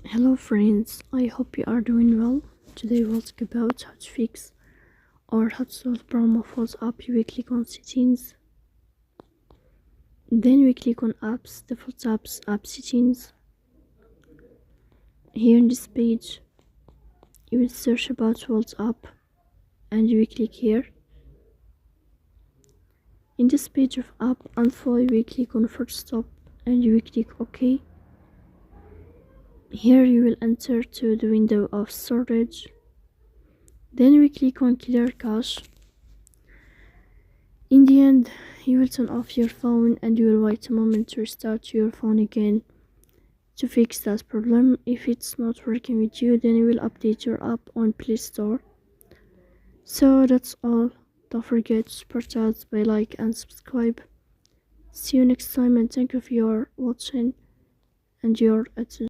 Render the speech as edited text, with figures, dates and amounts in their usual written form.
Hello friends, I hope you are doing well. Today we'll talk about how to fix or how to solve the problem of WhatsApp. We click on settings, then we click on apps, default apps, app settings. Here in this page, you will search about WhatsApp and you will click here. In this page of app info, you will click on first stop and you will click OK. Here you will enter to the window of storage. Then we click on clear cache. In the end, you will turn off your phone and you will wait a moment to restart your phone again to fix that problem. If it's not working with you, then you will update your app on Play Store. So that's all. Don't forget to support us by like and subscribe. See you next time and thank you for your watching and your attention.